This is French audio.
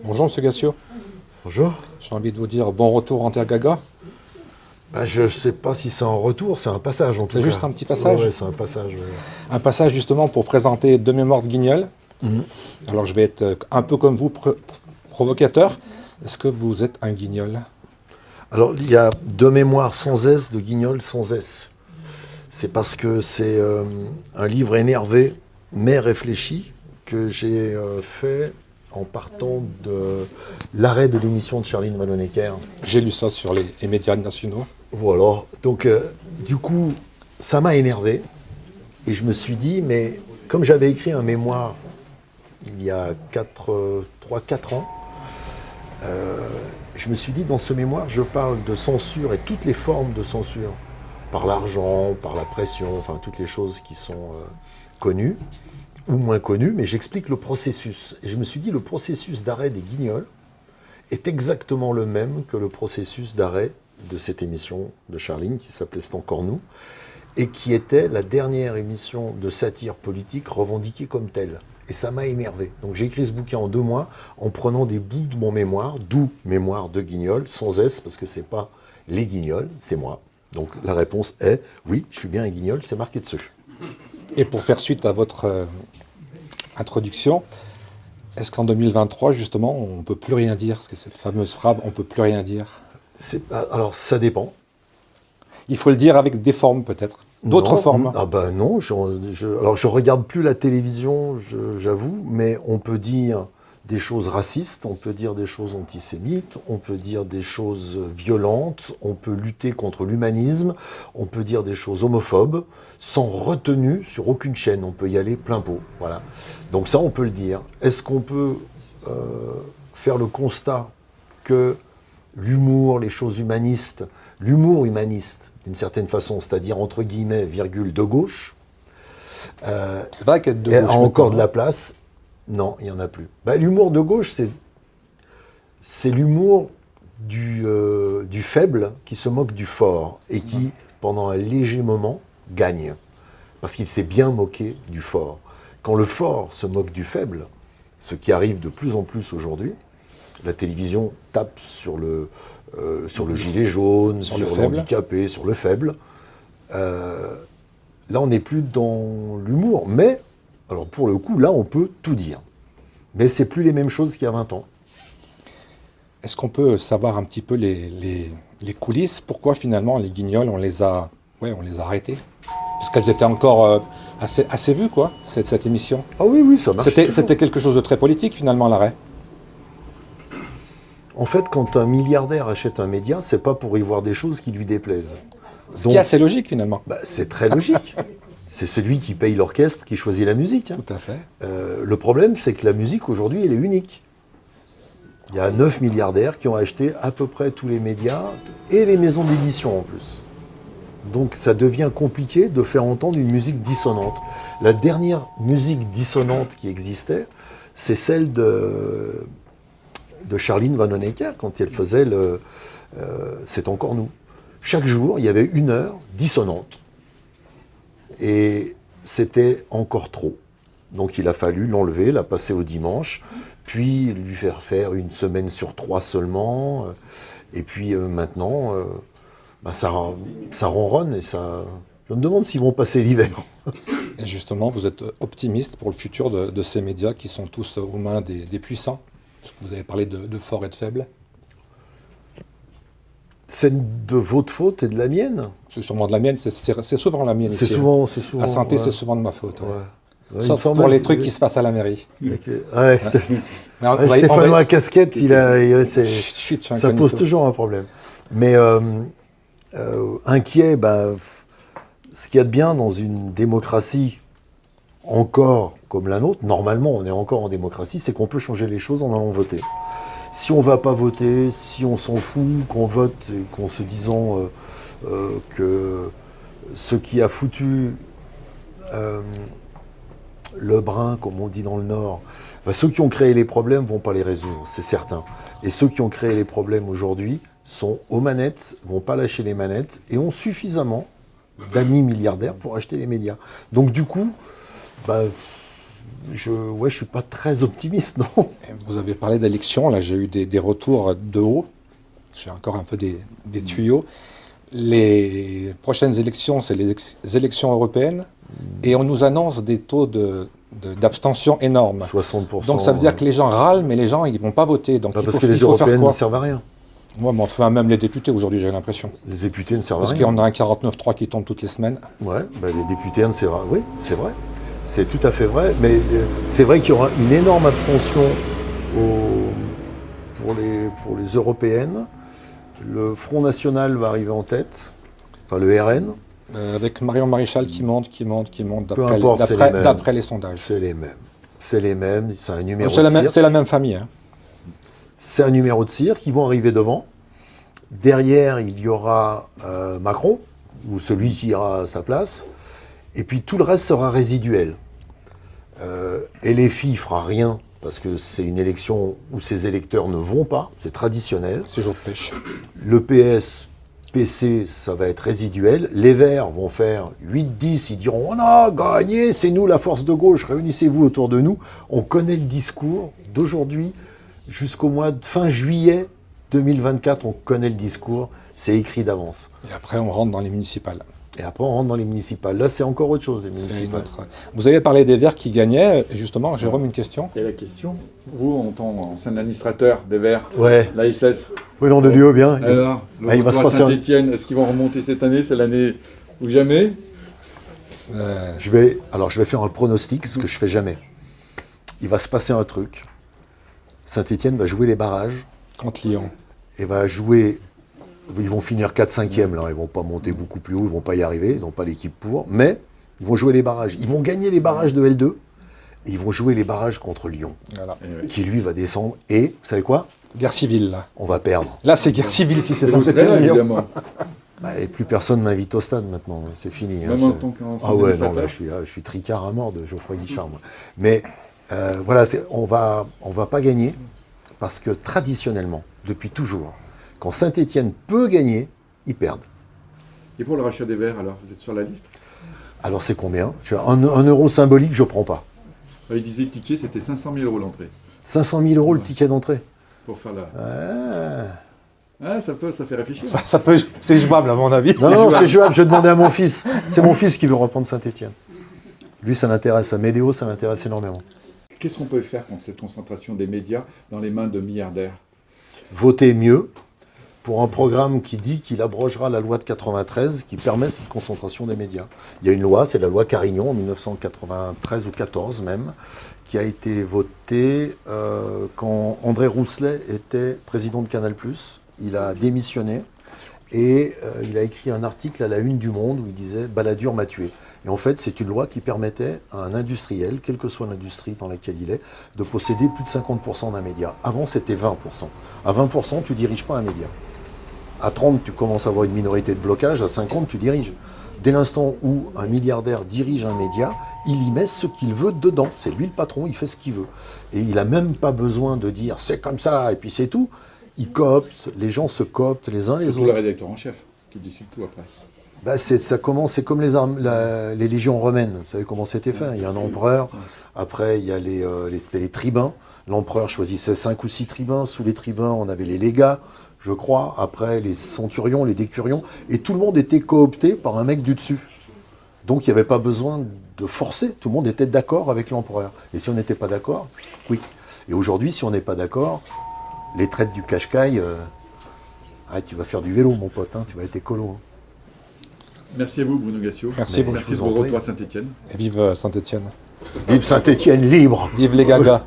Bonjour Monsieur Gassio, Bonjour. j'ai envie de vous dire bon retour en Terre Gaga. Je ne sais pas si c'est un retour, c'est un passage en tout cas. C'est juste un petit passage. Ouais, c'est un passage. Ouais. Un passage justement pour présenter deux mémoires de Guignol. Alors je vais être un peu comme vous, provocateur. Est-ce que vous êtes un Guignol? Alors il y a deux mémoires sans S de Guignol sans S. C'est parce que c'est un livre énervé mais réfléchi que j'ai fait en partant de l'arrêt de l'émission de Charline Vanhoenacker. J'ai lu ça sur les médias nationaux. Voilà. Donc du coup, ça m'a énervé et je me suis dit, mais comme j'avais écrit un mémoire il y a 3-4 ans, je me suis dit, dans ce mémoire, je parle de censure et toutes les formes de censure, par l'argent, par la pression, enfin toutes les choses qui sont connues ou moins connues, mais j'explique le processus. Et je me suis dit, le processus d'arrêt des Guignols est exactement le même que le processus d'arrêt de cette émission de Charline qui s'appelait C'est encore nous, et qui était la dernière émission de satire politique revendiquée comme telle. Et ça m'a énervé. Donc j'ai écrit ce bouquin en 2 mois en prenant des bouts de mon mémoire, d'où mémoire de Guignol, sans S, parce que c'est pas les Guignols, c'est moi. Donc la réponse est oui, je suis bien un Guignol, c'est marqué dessus. Et pour faire suite à votre introduction, est-ce qu'en 2023, justement, on ne peut plus rien dire? Parce que cette fameuse phrase, on ne peut plus rien dire. Alors ça dépend. Il faut le dire avec des formes peut-être. D'autres Non, formes. Ah ben non, alors je regarde plus la télévision, j'avoue, mais on peut dire des choses racistes, on peut dire des choses antisémites, on peut dire des choses violentes, on peut lutter contre l'humanisme, on peut dire des choses homophobes, sans retenue sur aucune chaîne, on peut y aller plein pot, voilà. Donc ça, on peut le dire. Est-ce qu'on peut faire le constat que l'humour, les choses humanistes, l'humour humaniste, d'une certaine façon, c'est-à-dire entre guillemets, virgule, de gauche, C'est vrai qu'être de gauche a encore maintenant, de la place? Non, il n'y en a plus. L'humour de gauche, c'est l'humour du faible qui se moque du fort et qui, pendant un léger moment, gagne. Parce qu'il s'est bien moqué du fort. Quand le fort se moque du faible, ce qui arrive de plus en plus aujourd'hui, la télévision tape sur le gilet jaune, Sur sur le faible. l'handicapé, sur le faible. Là, on n'est plus dans l'humour. Mais, alors pour le coup, là, on peut tout dire. Mais c'est plus les mêmes choses qu'il y a 20 ans. est-ce qu'on peut savoir un petit peu les coulisses? Pourquoi finalement les Guignols, on les a arrêtés? Parce qu'elles étaient encore assez vues, quoi, cette émission. Ah oui, oui, ça marche. C'était quelque chose de très politique finalement, l'arrêt. En fait, quand un milliardaire achète un média, c'est pas pour y voir des choses qui lui déplaisent. Ce qui est assez logique finalement. C'est très logique. C'est celui qui paye l'orchestre qui choisit la musique. Tout à fait. Le problème, c'est que la musique, aujourd'hui, elle est unique. Il y a 9 milliardaires qui ont acheté à peu près tous les médias et les maisons d'édition en plus. Donc ça devient compliqué de faire entendre une musique dissonante. La dernière musique dissonante qui existait, c'est celle de Charline Vanhoenacker quand elle faisait C'est encore nous. Chaque jour, il y avait 1 heure dissonante. Et c'était encore trop. Donc il a fallu l'enlever, la passer au dimanche, puis lui faire faire 1 semaine sur 3 seulement. Et puis maintenant, ça ronronne et ça... Je me demande s'ils vont passer l'hiver. Et justement, vous êtes optimiste pour le futur de ces médias qui sont tous aux mains des puissants? Parce que vous avez parlé de fort et de faible. C'est de votre faute et de la mienne. C'est sûrement de la mienne, c'est souvent la mienne C'est ici. souvent. À Saint-Étienne, Ouais. c'est souvent de ma faute. Ouais. Ouais, Sauf il me pour semble, les trucs qui se passent à la mairie. Ouais. Mais on va- Stéphanois à casquette, Chut, je suis ça pose incognito. toujours un problème. Mais inquiet, ce qu'il y a de bien dans une démocratie encore comme la nôtre, normalement on est encore en démocratie, c'est qu'on peut changer les choses en allant voter. Si on ne va pas voter, si on s'en fout, qu'on vote et qu'en se disant que ce qui a foutu le brin, comme on dit dans le Nord, ceux qui ont créé les problèmes ne vont pas les résoudre, c'est certain. Et ceux qui ont créé les problèmes aujourd'hui sont aux manettes, ne vont pas lâcher les manettes et ont suffisamment d'amis milliardaires pour acheter les médias. Donc du coup, je suis pas très optimiste, non. Vous avez parlé d'élections, là j'ai eu des retours de haut, j'ai encore un peu des tuyaux. Les prochaines élections, c'est les élections européennes, et on nous annonce des taux d'abstention énormes. 60%. Donc ça veut dire que les gens râlent, mais les gens ils vont pas voter. Donc parce que les européennes ne servent à rien. Moi, mais enfin, même les députés aujourd'hui, j'ai l'impression. Les députés ne servent à Parce rien. qu'il y en a un 49.3 qui tombe toutes les semaines. Ouais, les députés ne servent à rien. Oui, c'est vrai. C'est tout à fait vrai. Mais c'est vrai qu'il y aura une énorme abstention pour les européennes. Le Front National va arriver en tête, enfin le RN. Avec Marion Maréchal qui monte d'après les sondages. C'est les mêmes. C'est les mêmes. C'est un numéro c'est la même famille. Hein. C'est un numéro de cirque. Ils vont arriver devant. Derrière, il y aura Macron, ou celui qui ira à sa place. Et puis tout le reste sera résiduel. LFI fera rien, parce que c'est une élection où ses électeurs ne vont pas. C'est traditionnel. C'est jour de pêche. Le PS, PC, ça va être résiduel. Les Verts vont faire 8-10. Ils diront « On a gagné, c'est nous la force de gauche, réunissez-vous autour de nous ». On connaît le discours d'aujourd'hui jusqu'au mois de fin juillet 2024. On connaît le discours, c'est écrit d'avance. Et après, on rentre dans les municipales. Et après, on rentre dans les municipales. Là, c'est encore autre chose, les municipales. Vous avez parlé des Verts qui gagnaient. Justement, Jérôme, une question. Et la question, vous, en tant qu'ancien administrateur des Verts, ouais. l'ASS. Oui, nom de Dieu, bien. Alors, il va se passer Saint-Étienne, est-ce qu'ils vont remonter cette année? C'est l'année ou jamais? Je vais faire un pronostic, ce que je fais jamais. Il va se passer un truc. Saint-Étienne va jouer les barrages. Contre Lyon. Et va jouer... Ils vont finir 4-5e, là. Ils ne vont pas monter beaucoup plus haut, ils ne vont pas y arriver, ils n'ont pas l'équipe pour. Mais ils vont jouer les barrages. Ils vont gagner les barrages de L2 et ils vont jouer les barrages contre Lyon, voilà. Qui lui va descendre. Et, vous savez quoi? Guerre civile, là. On va perdre. Là, c'est guerre civile si c'est Saint-Étienne, évidemment. Et plus personne m'invite au stade maintenant, c'est fini. Même en tant qu'ancien administrateur. Là, je suis tricard à mort de Geoffroy Guichard, moi. Mais voilà, on va pas gagner parce que traditionnellement, depuis toujours, quand Saint-Étienne peut gagner, ils perdent. Et pour le rachat des Verts, alors, vous êtes sur la liste? Alors c'est combien? Un euro symbolique, je ne prends pas. Il disait que le ticket, c'était 500 000 € l'entrée. 500 000 € le ticket d'entrée? Pour faire la... ça fait réfléchir. C'est jouable, à mon avis. Non, c'est jouable. Je demandais à mon fils. C'est mon fils qui veut reprendre Saint-Étienne. Lui, ça l'intéresse. À Médéo, ça l'intéresse énormément. Qu'est-ce qu'on peut faire contre cette concentration des médias dans les mains de milliardaires? Voter mieux pour un programme qui dit qu'il abrogera la loi de 93 qui permet cette concentration des médias. Il y a une loi, c'est la loi Carignon en 1993 ou 14 même, qui a été votée quand André Rousselet était président de Canal+. Il a démissionné et il a écrit un article à la une du Monde où il disait « Balladur m'a tué ». Et en fait, c'est une loi qui permettait à un industriel, quelle que soit l'industrie dans laquelle il est, de posséder plus de 50% d'un média. Avant, c'était 20%. À 20%, tu ne diriges pas un média. À 30, tu commences à avoir une minorité de blocage. À 50, tu diriges. Dès l'instant où un milliardaire dirige un média, il y met ce qu'il veut dedans. C'est lui le patron, il fait ce qu'il veut. Et il n'a même pas besoin de dire « c'est comme ça » et puis c'est tout. Il coopte, les gens se cooptent les uns les autres. C'est le rédacteur en chef qui décide tout après. C'est comme les légions romaines. Vous savez comment c'était fait? Il y a un empereur, après il y a les tribuns. L'empereur choisissait 5 ou 6 tribuns. Sous les tribuns, on avait les légats, je crois. Après, les centurions, les décurions. Et tout le monde était coopté par un mec du dessus. Donc il n'y avait pas besoin de forcer. Tout le monde était d'accord avec l'empereur. Et si on n'était pas d'accord, oui. Et aujourd'hui, si on n'est pas d'accord, les traites du cache-caille, tu vas faire du vélo, mon pote, tu vas être écolo. Hein. Merci à vous, Bruno Gassio. Merci beaucoup. Merci pour votre retour à Saint-Étienne. Et vive Saint-Étienne. Vive Saint-Étienne libre. Vive les gagas.